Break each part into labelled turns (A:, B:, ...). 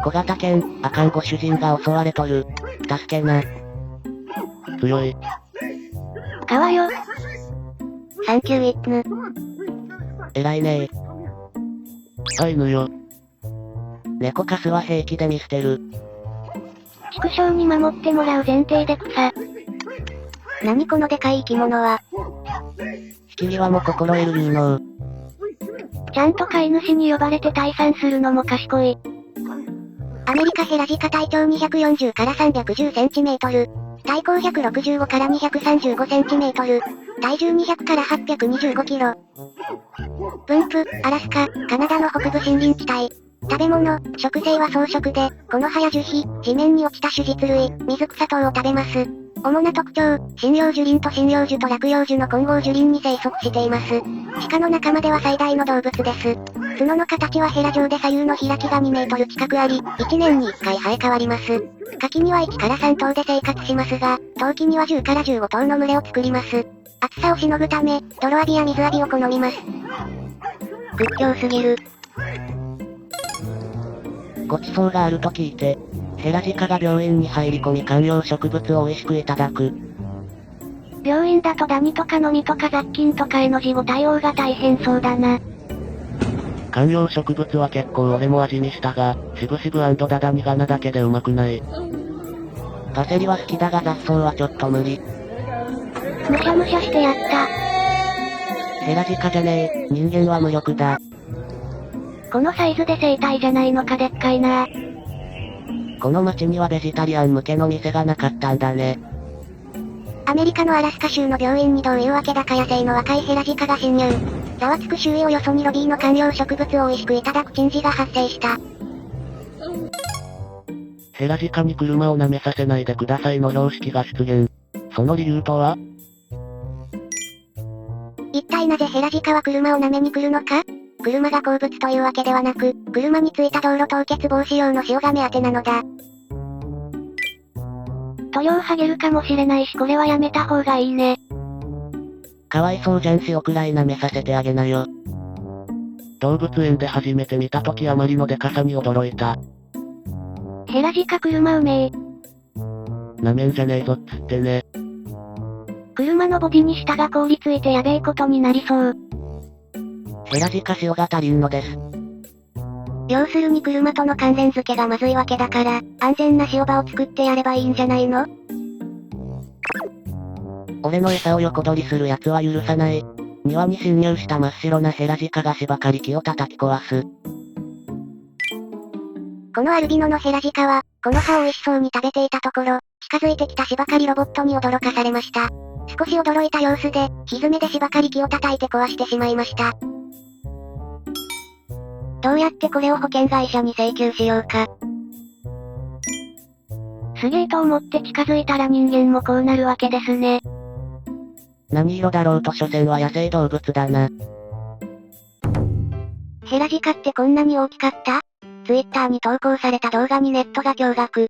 A: 小型犬、あかんご主人が襲われとる。助けな。
B: 強い。
C: 川よ。サンキューイッヌ。
A: 偉いね
B: あ、犬よ。
A: 猫カスは平気で見捨てる。
C: 畜生に守ってもらう前提で草。何このでかい生き物は。
A: 引き際も心得る有能。
C: ちゃんと飼い主に呼ばれて退散するのも賢い。アメリカヘラジカ体長240から310センチメートル。体高165から235センチメートル。体重200から825キロ。分布、アラスカ、カナダの北部森林地帯。食べ物、食性は草食で、この葉や樹皮、地面に落ちた種実類、水草等を食べます。主な特徴、針葉樹林と針葉樹と落葉樹の混合樹林に生息しています。鹿の仲間では最大の動物です。角の形はヘラ状で左右の開きが2メートル近くあり、1年に1回生え変わります。夏季には1から3頭で生活しますが、冬季には10から15頭の群れを作ります。暑さをしのぐため、泥浴びや水浴びを好みます。屈強すぎる。
A: ごちそうがあると聞いて、ヘラジカが病院に入り込み観葉植物を美味しくいただく。
C: 病院だとダニとかノミとか雑菌とかへの事後対応が大変そうだな。
B: 観葉植物は結構俺も味にしたが、しぶしぶダダニガナだけでうまくない。
A: パセリは好きだが雑草はちょっと無理。
C: むしゃむしゃしてやった。
A: ヘラジカじゃねえ、人間は無力だ。
C: このサイズで生体じゃないのかでっかいな。
A: この町にはベジタリアン向けの店がなかったんだね。
C: アメリカのアラスカ州の病院にどういうわけだか野生の若いヘラジカが侵入。ざわつく周囲をよそにロビーの観葉植物を美味しくいただく珍事が発生した。
B: ヘラジカに車を舐めさせないでくださいの標識が出現。その理由とは？
C: 一体なぜヘラジカは車を舐めに来るのか？車が好物というわけではなく、車についた道路凍結防止用の塩が目当てなのだ。塗料剥げるかもしれないしこれはやめた方がいいね。
A: かわいそうじゃん塩くらい舐めさせてあげなよ。
B: 動物園で初めて見た時あまりのでかさに驚いた。
C: ヘラジカ車うめえ。
B: 舐めんじゃねえぞっつってね。
C: 車のボディに下が凍りついてやべえことになりそう。
A: ヘラジカ塩が足りんのです。
C: 要するに車との関連付けがまずいわけだから、安全な塩場を作ってやればいいんじゃないの？
A: 俺の餌を横取りする奴は許さない。庭に侵入した真っ白なヘラジカが芝刈り機を叩き壊す。
C: このアルビノのヘラジカは、この葉を美味しそうに食べていたところ、近づいてきた芝刈りロボットに驚かされました。少し驚いた様子で、歪めで芝刈り機を叩いて壊してしまいました。どうやってこれを保険会社に請求しようか。すげえと思って近づいたら人間もこうなるわけですね。
A: 何色だろうと所詮は野生動物だな。
C: ヘラジカってこんなに大きかった？ツイッターに投稿された動画にネットが驚愕。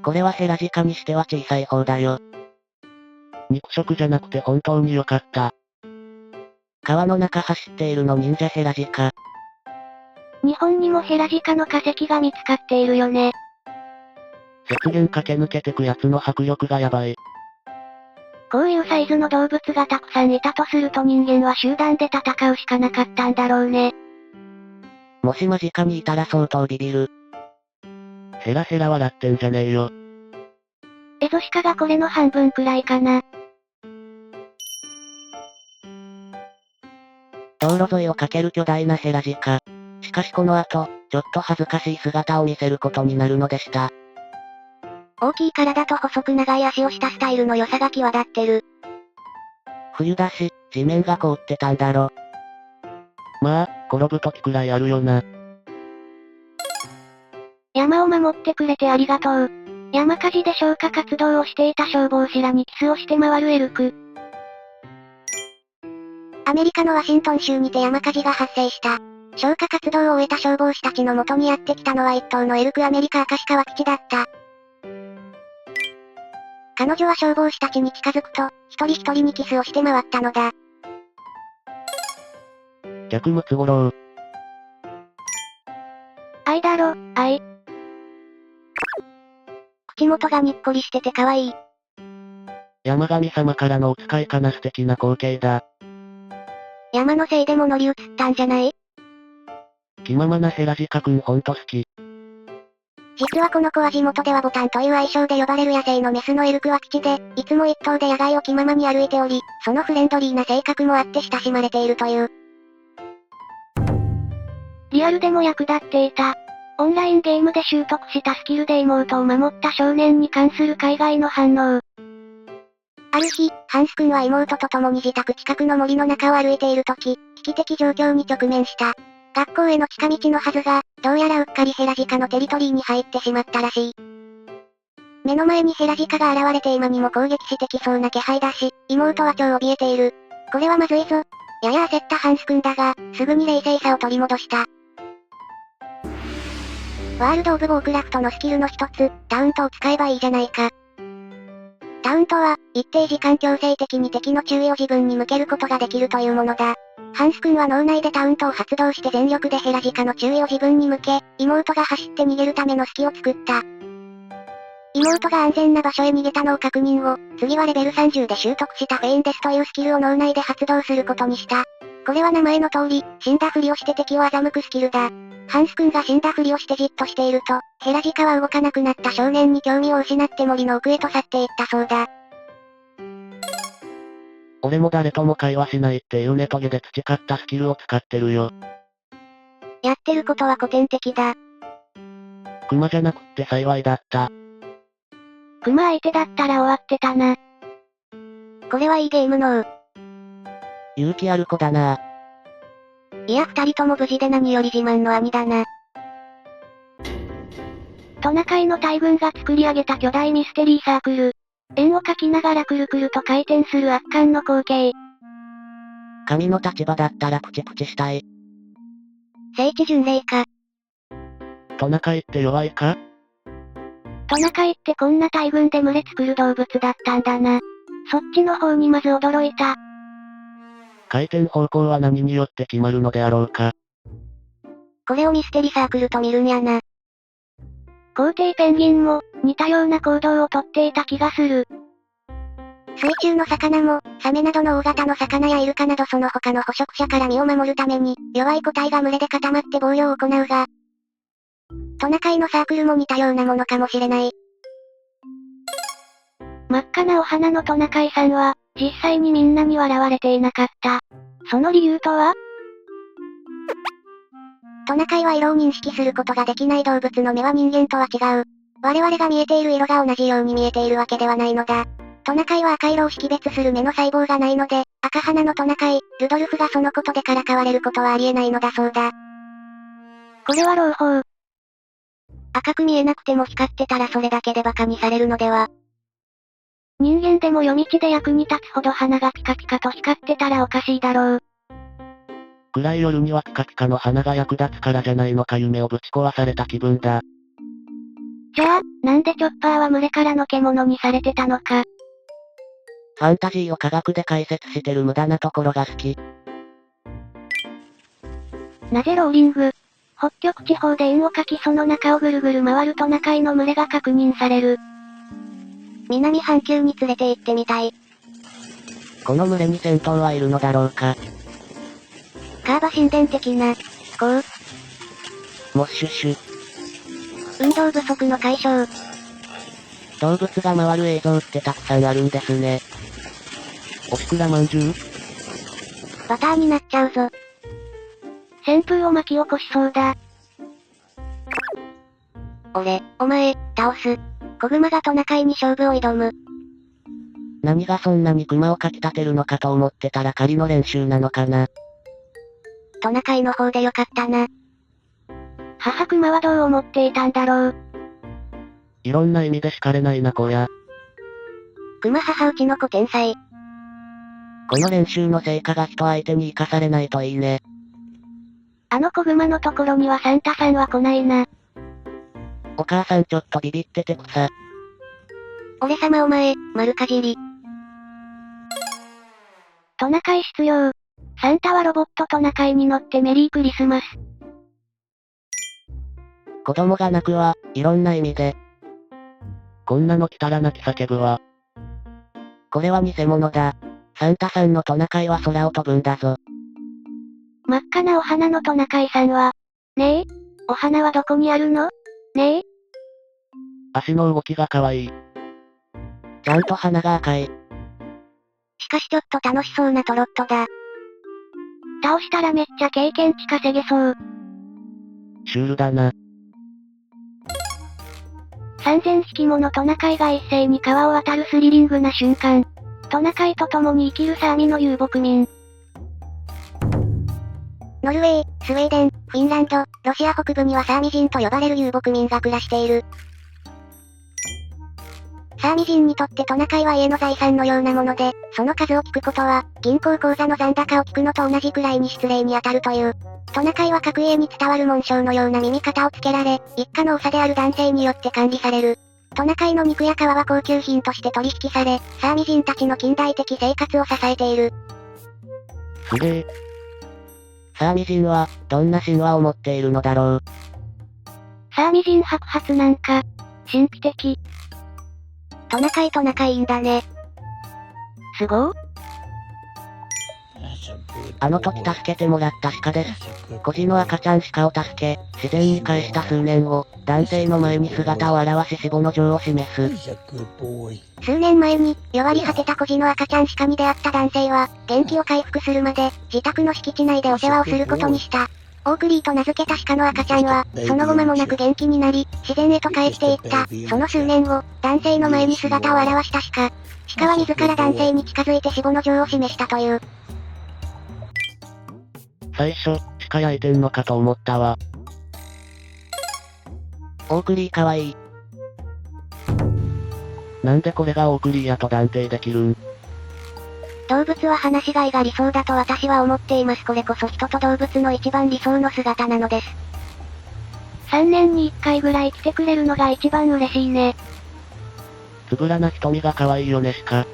A: これはヘラジカにしては小さい方だよ。
B: 肉食じゃなくて本当に良かった。
A: 川の中走っているの忍者ヘラジカ。
C: 日本にもヘラジカの化石が見つかっているよね。
B: 雪原駆け抜けてくやつの迫力がやばい。
C: こういうサイズの動物がたくさんいたとすると人間は集団で戦うしかなかったんだろうね。
A: もし間近にいたら相当ビビる。
B: ヘラヘラ笑ってんじゃねえよ。
C: エゾシカがこれの半分くらいかな。
A: 道路沿いを駆ける巨大なヘラジカ。しかしこの後、ちょっと恥ずかしい姿を見せることになるのでした。
C: 大きい体と細く長い足をしたスタイルの良さが際立ってる。
A: 冬だし、地面が凍ってたんだろ。
B: まあ、転ぶ時くらいあるよな。
C: 山を守ってくれてありがとう。山火事で消火活動をしていた消防士らにキスをして回るエルク。アメリカのワシントン州にて山火事が発生した。消火活動を終えた消防士たちの元にやってきたのは一頭のエルクアメリカアカシカワクチだった。彼女は消防士たちに近づくと、一人一人にキスをして回ったのだ。
B: 逆ムツゴロウ。
C: 愛だろ、愛。元がにっこりしてて可愛い。
B: 山神様からのお使いかな素敵な光景だ。
C: 山のせいでも乗り移ったんじゃない？
B: 気ままなヘラジカくんほんと好き。
C: 実はこの子は地元ではボタンという愛称で呼ばれる野生のメスのエルクワキチで、いつも一頭で野外を気ままに歩いており、そのフレンドリーな性格もあって親しまれているという。リアルでも役立っていた。オンラインゲームで習得したスキルで妹を守った少年に関する海外の反応。ある日、ハンス君は妹と共に自宅近くの森の中を歩いているとき、危機的状況に直面した。学校への近道のはずが、どうやらうっかりヘラジカのテリトリーに入ってしまったらしい。目の前にヘラジカが現れて今にも攻撃してきそうな気配だし、妹は超怯えている。これはまずいぞ。やや焦ったハンス君だが、すぐに冷静さを取り戻した。ワールド・オブ・ウォークラフトのスキルの一つ、タウントを使えばいいじゃないか。タウントは、一定時間強制的に敵の注意を自分に向けることができるというものだ。ハンス君は脳内でタウントを発動して全力でヘラジカの注意を自分に向け、妹が走って逃げるための隙を作った。妹が安全な場所へ逃げたのを確認後、次はレベル30で習得したフェインデスというスキルを脳内で発動することにした。これは名前の通り、死んだふりをして敵を欺くスキルだ。ハンス君が死んだふりをしてじっとしていると、ヘラジカは動かなくなった少年に興味を失って森の奥へと去っていったそうだ。
B: 俺も誰とも会話しないっていうネトゲで培ったスキルを使ってるよ。
C: やってることは古典的だ。
B: クマじゃなくって幸いだった。
C: クマ相手だったら終わってたな。これはいいゲームの
A: 勇気ある子だな。
C: いや二人とも無事で何より自慢の兄だな。トナカイの大群が作り上げた巨大ミステリーサークル。円を描きながらくるくると回転する圧巻の光景。
A: 神の立場だったらプチプチしたい。
C: 聖地巡礼か。
B: トナカイって弱いか？
C: トナカイってこんな大群で群れ作る動物だったんだな。そっちの方にまず驚いた。
B: 回転方向は何によって決まるのであろうか。
C: これをミステリサークルと見るんやな。皇帝ペンギンも、似たような行動をとっていた気がする。水中の魚も、サメなどの大型の魚やイルカなどその他の捕食者から身を守るために、弱い個体が群れで固まって防御を行うが、トナカイのサークルも似たようなものかもしれない。真っ赤なお花のトナカイさんは、実際にみんなに笑われていなかった。その理由とは？トナカイは色を認識することができない動物の目は人間とは違う。我々が見えている色が同じように見えているわけではないのだ。トナカイは赤色を識別する目の細胞がないので、赤鼻のトナカイ、ルドルフがそのことでからかわれることはありえないのだそうだ。これは朗報。赤く見えなくても光ってたらそれだけで馬鹿にされるのでは。人間でも夜道で役に立つほど鼻がピカピカと光ってたらおかしいだろう。
B: 暗い夜にはピカピカの花が役立つからじゃないのか。夢をぶち壊された気分だ。
C: じゃあ、なんでチョッパーは群れからの獣にされてたのか。
A: ファンタジーを科学で解説してる無駄なところが好き。
C: なぜローリング？北極地方で円を描きその中をぐるぐる回るトナカイの群れが確認される。南半球に連れて行ってみたい。
A: この群れに戦闘はいるのだろうか。
C: カーバ神殿的な、こう。
A: モッシュシュ。
C: 運動不足の解消。
A: 動物が回る映像ってたくさんあるんですね。
B: おしくらまんじゅう？
C: バターになっちゃうぞ。旋風を巻き起こしそうだ。俺、お前、倒す。子グマがトナカイに勝負を挑む。
A: 何がそんなにクマをかき立てるのかと思ってたら狩りの練習なのかな。
C: トナカイの方でよかったな。母クマはどう思っていたんだろう。
B: いろんな意味で叱れないなこや。
C: クマ母うちの子天才。
A: この練習の成果が人相手に生かされないといいね。
C: あの子グマのところにはサンタさんは来ないな。
A: お母さんちょっとビビっててくさ。
C: 俺様お前、丸かじり。トナカイ必要。サンタはロボットトナカイに乗ってメリークリスマス。
A: 子供が泣くわ、いろんな意味で。
B: こんなの来たら泣き叫ぶわ。
A: これは偽物だ。サンタさんのトナカイは空を飛ぶんだぞ。
C: 真っ赤なお花のトナカイさんは、ねえ、お花はどこにあるの？ねえ。
B: 足の動きが可愛い。
A: ちゃんと鼻が赤い。
C: しかしちょっと楽しそうなトロットだ。倒したらめっちゃ経験値稼げそう。
B: シュールだな。
C: 3000匹ものトナカイが一斉に川を渡るスリリングな瞬間。トナカイと共に生きるサーミの遊牧民。ノルウェー、スウェーデン、フィンランド、ロシア北部にはサーミ人と呼ばれる遊牧民が暮らしている。サーミ人にとってトナカイは家の財産のようなもので、その数を聞くことは、銀行口座の残高を聞くのと同じくらいに失礼に当たるという。トナカイは各家に伝わる紋章のような耳型をつけられ、一家の長である男性によって管理される。トナカイの肉や皮は高級品として取引され、サーミ人たちの近代的生活を支えている。
B: すげえ。
A: サーミ人は、どんな神話を持っているのだろう。
C: サーミ人白髪なんか、神秘的。トナカイと仲いいんだね。すごー。
A: あの時助けてもらった鹿です。孤児の赤ちゃん鹿を助け、自然に返した数年後、男性の前に姿を現し死亡の情を示す。
C: 数年前に、弱り果てた孤児の赤ちゃん鹿に出会った男性は、元気を回復するまで、自宅の敷地内でお世話をすることにした。オークリーと名付けた鹿の赤ちゃんは、その後間もなく元気になり、自然へと帰っていった。その数年後、男性の前に姿を現した鹿。鹿は自ら男性に近づいて死亡の情を示したという。
B: 最初、鹿焼いてんのかと思ったわ。
A: オークリーかわいい。
B: なんでこれがオークリーやと断定できるん？
C: 動物は放し飼いが理想だと私は思っています。これこそ人と動物の一番理想の姿なのです。3年に1回ぐらい来てくれるのが一番嬉しいね。
B: つぶらな瞳が可愛いよね鹿。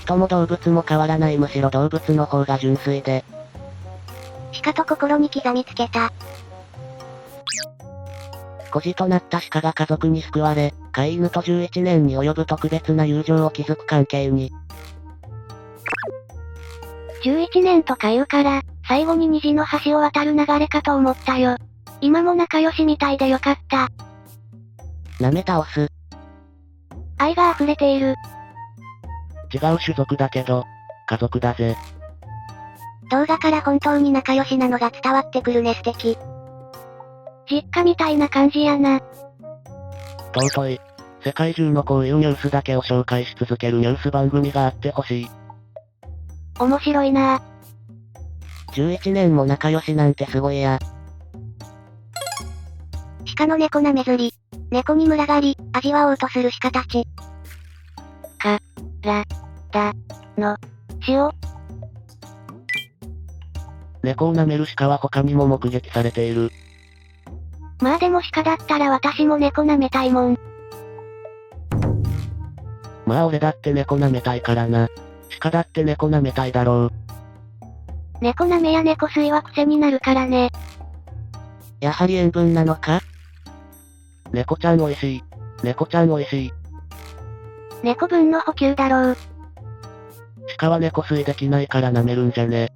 A: 人も動物も変わらない、むしろ動物の方が純粋で。
C: 鹿と心に刻みつけた。
A: 孤児となった鹿が家族に救われ、飼い犬と11年に及ぶ特別な友情を築く関係に。
C: 11年とか言うから、最後に虹の橋を渡る流れかと思ったよ。今も仲良しみたいでよかった。
A: 舐め倒す。
C: 愛が溢れている。
B: 違う種族だけど、家族だぜ。
C: 動画から本当に仲良しなのが伝わってくるね。素敵。実家みたいな感じやな。
B: 尊い。世界中のこういうニュースだけを紹介し続けるニュース番組があってほしい。
C: 面白いな
A: ぁ。11年も仲良しなんてすごいや。
C: 鹿の猫なめずり。猫に群がり、味わおうとする鹿たち。の、塩。
B: 猫を舐める鹿は他にも目撃されている。
C: まあでも鹿だったら私も猫舐めたいもん。
B: まあ俺だって猫舐めたいからな。鹿だって猫舐めたいだろう。
C: 猫舐めや猫吸いは癖になるからね。
A: やはり塩分なのか？
B: 猫ちゃん美味しい。猫ちゃん美味しい。
C: 猫分の補給だろう。
B: 鹿は猫吸いできないから舐めるんじゃね。